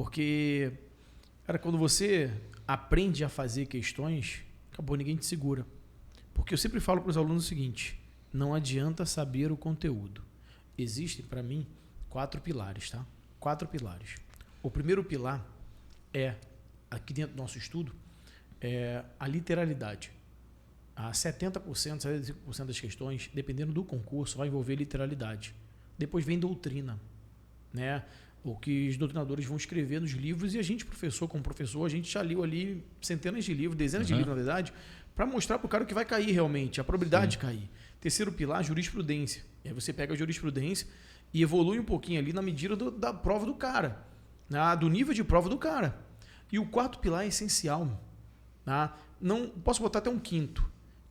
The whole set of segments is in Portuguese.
Porque, cara, quando você aprende a fazer questões, acabou, ninguém te segura. Porque eu sempre falo para os alunos o seguinte: não adianta saber o conteúdo. Existem, para mim, 4 pilares, tá? 4 pilares. O primeiro pilar é, aqui dentro do nosso estudo, é a literalidade. A 70%, 75% das questões, dependendo do concurso, vai envolver literalidade. Depois vem doutrina, né? O que os doutrinadores vão escrever nos livros, e a gente, professor, como professor, a gente já leu ali centenas de livros, dezenas de livros, na verdade, para mostrar para o cara o que vai cair realmente, a probabilidade de cair. Terceiro pilar, jurisprudência. E aí você pega a jurisprudência e evolui um pouquinho ali na medida da prova do cara, né? Do nível de prova do cara. E o quarto pilar é essencial. Tá? Não, posso botar até um quinto,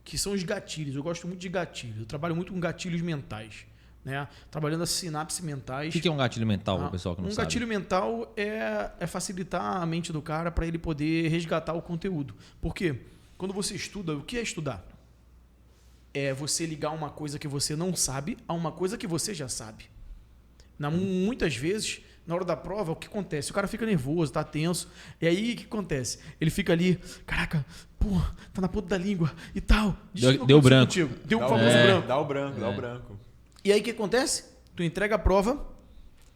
que são os gatilhos. Eu gosto muito de gatilhos. Eu trabalho muito com gatilhos mentais. Né? Trabalhando as sinapses mentais. O que é um gatilho mental, para o pessoal que não sabe? Um gatilho mental é facilitar a mente do cara para ele poder resgatar o conteúdo. Por quê? Quando você estuda, o que é estudar? É você ligar uma coisa que você não sabe a uma coisa que você já sabe. Muitas vezes, na hora da prova, o que acontece? O cara fica nervoso, tá tenso. E aí, o que acontece? Ele fica ali, caraca, pô, tá na ponta da língua e tal. Deu branco. Deu o famoso branco. Dá o branco. E aí, o que acontece? Tu entrega a prova.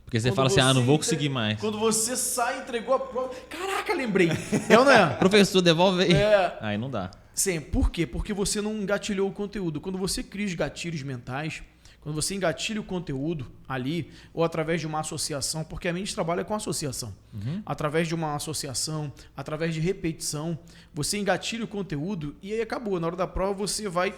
Porque você fala assim, não vou conseguir mais. Quando você sai, entregou a prova. Caraca, lembrei. É ou não é? Professor, devolve aí. É. Aí não dá. Sim, por quê? Porque você não engatilhou o conteúdo. Quando você cria os gatilhos mentais, quando você engatilha o conteúdo ali, ou através de uma associação, porque a mente trabalha com associação. Através de uma associação, através de repetição, você engatilha o conteúdo e aí acabou. Na hora da prova você vai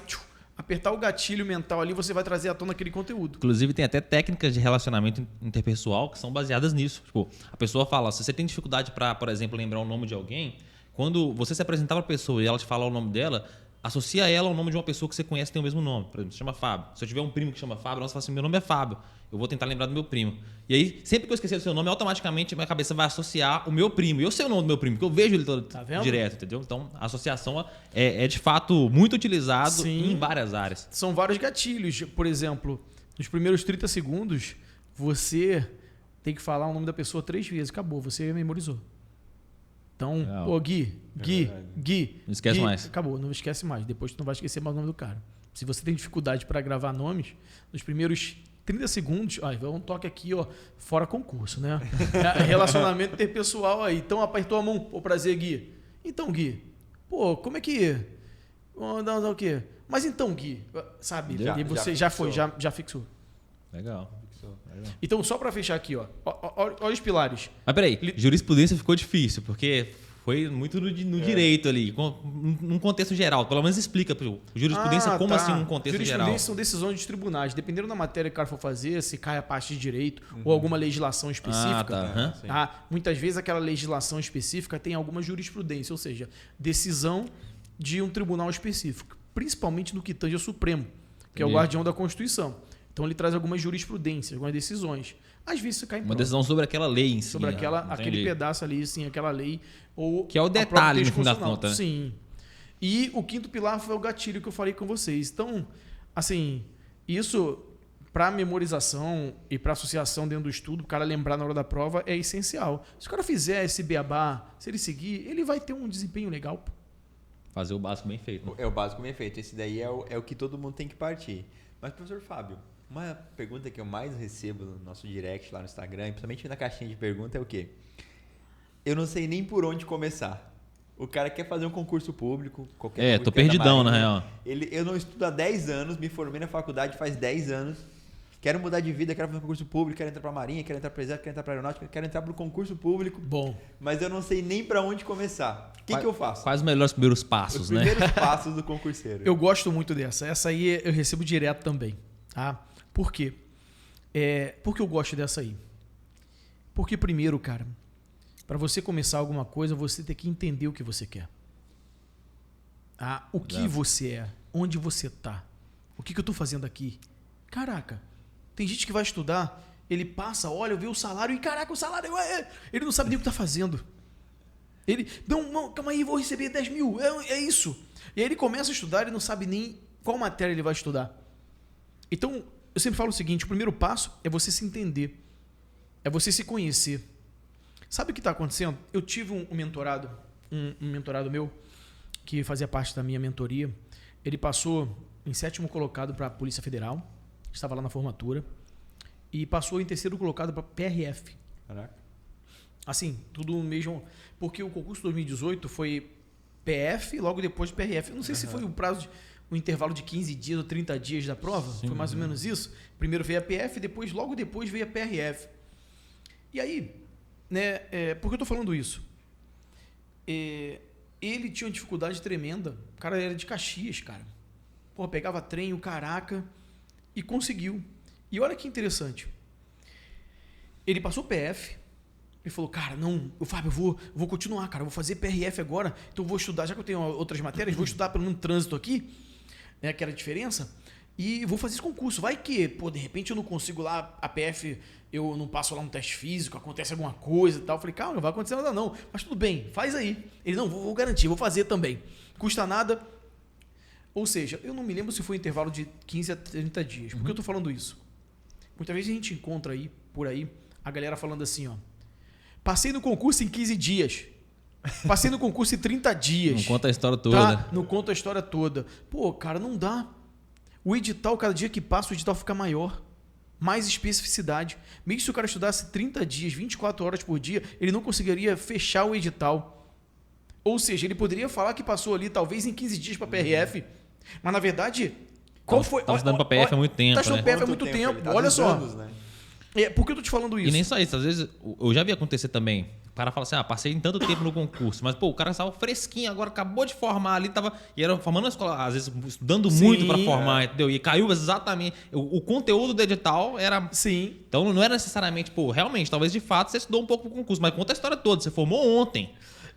apertar o gatilho mental ali, você vai trazer à tona aquele conteúdo. Inclusive tem até técnicas de relacionamento interpessoal que são baseadas nisso. Tipo, a pessoa fala, se você tem dificuldade para, por exemplo, lembrar o nome de alguém, quando você se apresentar para a pessoa e ela te falar o nome dela, associa ela ao nome de uma pessoa que você conhece que tem o mesmo nome. Por exemplo, se chama Fábio. Se eu tiver um primo que chama Fábio, você fala assim, meu nome é Fábio. Eu vou tentar lembrar do meu primo. E aí, sempre que eu esquecer do seu nome, automaticamente minha cabeça vai associar o meu primo. E eu sei o nome do meu primo, porque eu vejo ele todo direto, entendeu? Então, a associação é de fato muito utilizado em várias áreas. São vários gatilhos. Por exemplo, nos primeiros 30 segundos, você tem que falar o nome da pessoa 3 vezes. Acabou, você memorizou. Então, pô, Gui. Não esquece mais. Acabou, não esquece mais. Depois tu não vai esquecer mais o nome do cara. Se você tem dificuldade para gravar nomes, nos primeiros 30 segundos, vai um toque aqui, ó, fora concurso, né? Relacionamento interpessoal aí. Então, apertou a mão, pô, prazer, Gui. Então, Gui, pô, como é que... Não, o quê? Mas então, Gui, sabe? E você já fixou. Legal. Então, só para fechar aqui, ó, olha os pilares. Mas peraí, jurisprudência ficou difícil, porque foi muito no direito ali, num contexto geral. Pelo menos explica, jurisprudência como assim num contexto geral? Jurisprudência são decisões dos tribunais. Dependendo da matéria que o cara for fazer, se cai a parte de direito ou alguma legislação específica. Muitas vezes aquela legislação específica tem alguma jurisprudência, ou seja, decisão de um tribunal específico. Principalmente no que tange ao Supremo, que é o guardião da Constituição. Então ele traz algumas jurisprudências, algumas decisões. Às vezes você cai em prova. Uma decisão sobre aquela lei em si. Sobre aquele pedaço ali, sim, aquela lei. Ou que é o detalhe, no fim da conta. Né? Sim. E o quinto pilar foi o gatilho que eu falei com vocês. Então, assim, isso para memorização e para associação dentro do estudo, o cara lembrar na hora da prova é essencial. Se o cara fizer esse beabá, se ele seguir, ele vai ter um desempenho legal. Fazer o básico bem feito. Né? É o básico bem feito. Esse daí é o que todo mundo tem que partir. Mas, professor Fábio, uma pergunta que eu mais recebo no nosso direct lá no Instagram, e principalmente na caixinha de pergunta, é o quê? Eu não sei nem por onde começar. O cara quer fazer um concurso público, qualquer concurso, tô perdidão, na real. Eu não estudo há 10 anos, me formei na faculdade faz 10 anos, quero mudar de vida, quero fazer um concurso público, quero entrar para a Marinha, quero entrar para o Exército, quero entrar para a Aeronáutica, quero entrar para o concurso público. Bom. Mas eu não sei nem para onde começar. O que eu faço? Quais os melhores primeiros passos, né? Os primeiros passos do concurseiro. Eu gosto muito dessa. Essa aí eu recebo direto também. Tá? Por quê? Por que eu gosto dessa aí? Porque primeiro, cara, para você começar alguma coisa, você tem que entender o que você quer. O que você é, onde você tá, o que eu tô fazendo aqui. Caraca, tem gente que vai estudar, ele passa, olha, vê o salário e caraca, o salário, ele não sabe nem o que tá fazendo. Ele, não, calma aí, vou receber 10 mil, é isso. E aí ele começa a estudar e não sabe nem qual matéria ele vai estudar. Então, eu sempre falo o seguinte, o primeiro passo é você se entender, é você se conhecer. Sabe o que está acontecendo? Eu tive um mentorado, um mentorado meu, que fazia parte da minha mentoria. Ele passou em 7º colocado para a Polícia Federal, estava lá na formatura, e passou em 3º colocado para PRF. Caraca. Assim, tudo mesmo, porque o concurso 2018 foi PF, logo depois PRF. Eu não sei se foi o intervalo de 15 dias ou 30 dias da prova, Sim, foi mais ou menos isso. Primeiro veio a PF, logo depois veio a PRF. E aí, né, por que eu tô falando isso? Ele tinha uma dificuldade tremenda. O cara era de Caxias, cara. Pô, pegava trem, o caraca, e conseguiu. E olha que interessante. Ele passou PF, ele falou, cara, não, Fábio, eu vou continuar, cara, eu vou fazer PRF agora, então eu vou estudar, já que eu tenho outras matérias, vou estudar pelo menos trânsito aqui, né, que era a diferença, e vou fazer esse concurso. Vai que, pô, de repente eu não consigo lá, a PF, eu não passo lá no teste físico, acontece alguma coisa e tal. Eu falei, calma, não vai acontecer nada não, mas tudo bem, faz aí. Ele, não, vou garantir, vou fazer também. Custa nada. Ou seja, eu não me lembro se foi um intervalo de 15 a 30 dias. Por que eu tô falando isso? Muitas vezes a gente encontra aí, por aí, a galera falando assim, ó, passei no concurso em 15 dias. Passei no concurso em 30 dias. Não conta a história toda. Tá? Não conta a história toda. Pô, cara, não dá. O edital, cada dia que passa, o edital fica maior. Mais especificidade. Mesmo se o cara estudasse 30 dias, 24 horas por dia, ele não conseguiria fechar o edital. Ou seja, ele poderia falar que passou ali talvez em 15 dias para PRF, mas na verdade, qual foi... Tá estudando para PF há muito tempo, tá estudando né? PF há muito tempo. Olha só. Anos, né? Por que eu tô te falando isso? E nem só isso, às vezes eu já vi acontecer também. O cara fala assim, passei em tanto tempo no concurso, mas pô, o cara estava fresquinho, agora acabou de formar ali, e era formando na escola, às vezes estudando muito para formar, entendeu? E caiu exatamente, o conteúdo do edital era... Sim. Então não era necessariamente, pô, realmente, talvez de fato você estudou um pouco pro concurso, mas conta a história toda, você formou ontem.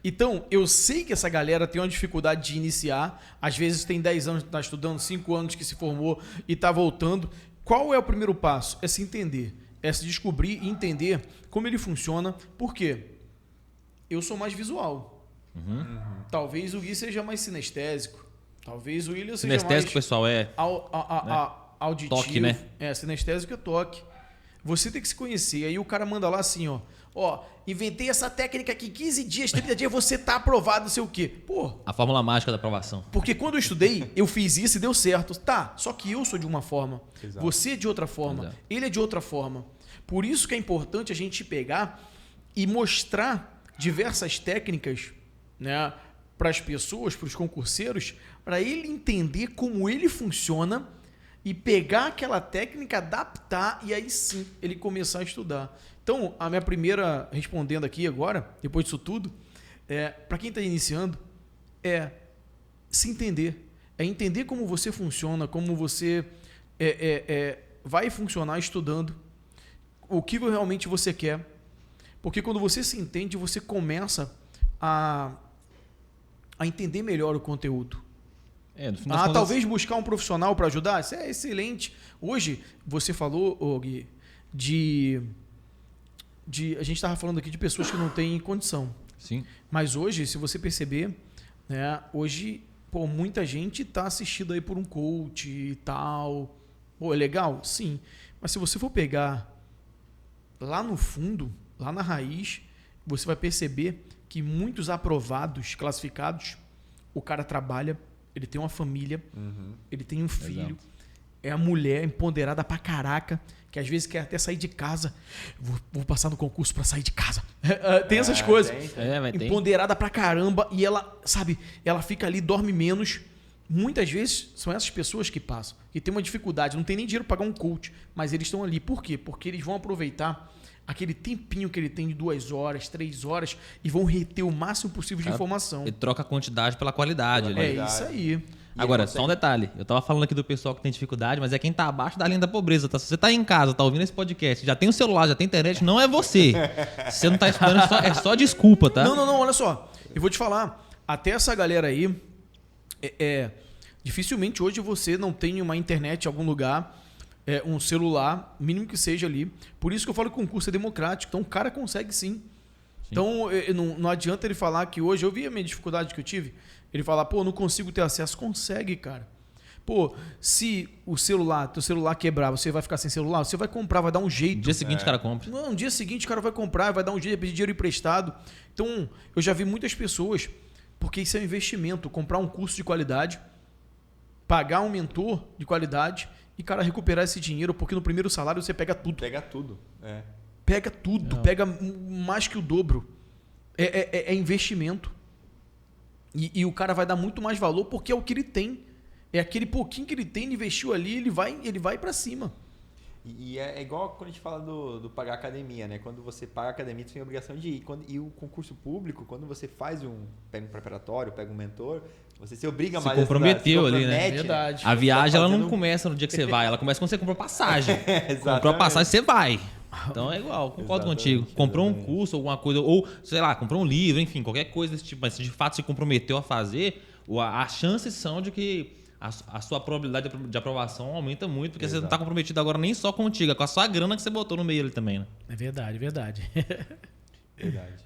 Então, eu sei que essa galera tem uma dificuldade de iniciar, às vezes tem 10 anos que está estudando, 5 anos que se formou e está voltando. Qual é o primeiro passo? É se entender, é se descobrir e entender como ele funciona. Por quê? Eu sou mais visual. Talvez o Gui seja mais sinestésico. Talvez o William seja Sinestésico, mais pessoal, auditivo. Toque, né? Sinestésico é toque. Você tem que se conhecer. Aí o cara manda lá assim, ó, inventei essa técnica aqui, 15 dias, 30 dias, você tá aprovado, não sei o quê. Pô. A fórmula mágica da aprovação. Porque quando eu estudei, eu fiz isso e deu certo. Tá, só que eu sou de uma forma, Exato. você é de outra forma, Exato. ele é de outra forma. Por isso que é importante a gente pegar e mostrar diversas técnicas, né, para as pessoas, para os concurseiros, para ele entender como ele funciona e pegar aquela técnica, adaptar e aí sim ele começar a estudar. Então, a minha primeira, respondendo aqui agora, depois disso tudo, para quem está iniciando, é se entender. É entender como você funciona, como você vai funcionar estudando, o que realmente você quer. Porque quando você se entende, você começa a entender melhor o conteúdo. No fim das contas... Talvez buscar um profissional para ajudar, isso é excelente. Hoje, você falou, Gui, a gente estava falando aqui de pessoas que não têm condição. Sim. Mas hoje, se você perceber, né, hoje, pô, muita gente está assistindo aí por um coach e tal. Pô, é legal? Sim. Mas se você for pegar lá no fundo, lá na raiz, você vai perceber que muitos aprovados, classificados, o cara trabalha, ele tem uma família, ele tem um filho, Exato. é a mulher empoderada pra caraca, que às vezes quer até sair de casa. Vou passar no concurso pra sair de casa. Tem essas coisas. Tem. Empoderada pra caramba e ela, sabe, ela fica ali, dorme menos. Muitas vezes são essas pessoas que passam, que tem uma dificuldade, não tem nem dinheiro para pagar um coach, mas eles estão ali. Por quê? Porque eles vão aproveitar aquele tempinho que ele tem de 2 horas, 3 horas e vão reter o máximo possível de informação. Ele troca a quantidade pela qualidade. É isso aí. Agora, só um detalhe. Eu tava falando aqui do pessoal que tem dificuldade, mas é quem tá abaixo da linha da pobreza, tá? Se você tá em casa, tá ouvindo esse podcast, já tem o celular, já tem internet, não é você. Se você não tá estudando, é só desculpa, tá? Não, olha só. Eu vou te falar, até essa galera aí, dificilmente hoje você não tem uma internet em algum lugar, um celular, mínimo que seja ali. Por isso que eu falo que o concurso é democrático. Então o cara consegue sim. Então não adianta ele falar que hoje... Eu vi a minha dificuldade que eu tive. Ele falar, pô, não consigo ter acesso. Consegue, cara. Pô, se teu celular quebrar, você vai ficar sem celular? Você vai comprar, vai dar um No jeito. dia seguinte o cara compra. Não, no dia seguinte o cara vai comprar, vai dar um jeito, vai pedir dinheiro emprestado. Então, eu já vi muitas pessoas, porque isso é um investimento, comprar um curso de qualidade, pagar um mentor de qualidade e, cara, recuperar esse dinheiro, porque no primeiro salário você pega tudo. Pega tudo. Pega tudo, pega mais que o dobro. É investimento. E o cara vai dar muito mais valor porque é o que ele tem. É aquele pouquinho que ele tem, ele investiu ali, ele vai para cima. E é igual quando a gente fala do pagar academia, né? Quando você paga a academia, você tem a obrigação de ir. E o concurso público, quando você pega um preparatório, pega um mentor, você se obriga Se mais a comprometeu ali, né? Verdade. A viagem ela não fazendo- começa no dia que você vai, ela começa quando você comprou passagem. Exatamente. Comprou a passagem, você vai. Então é igual, concordo Exatamente, contigo. Comprou um exatamente. curso, alguma coisa, ou sei lá, comprou um livro, enfim, qualquer coisa desse tipo, mas se de fato se comprometeu a fazer, as chances são de que a sua probabilidade de aprovação aumenta muito, porque você não está comprometido agora nem só contigo, é com a sua grana que você botou no meio ali também, né? É verdade, verdade. Verdade.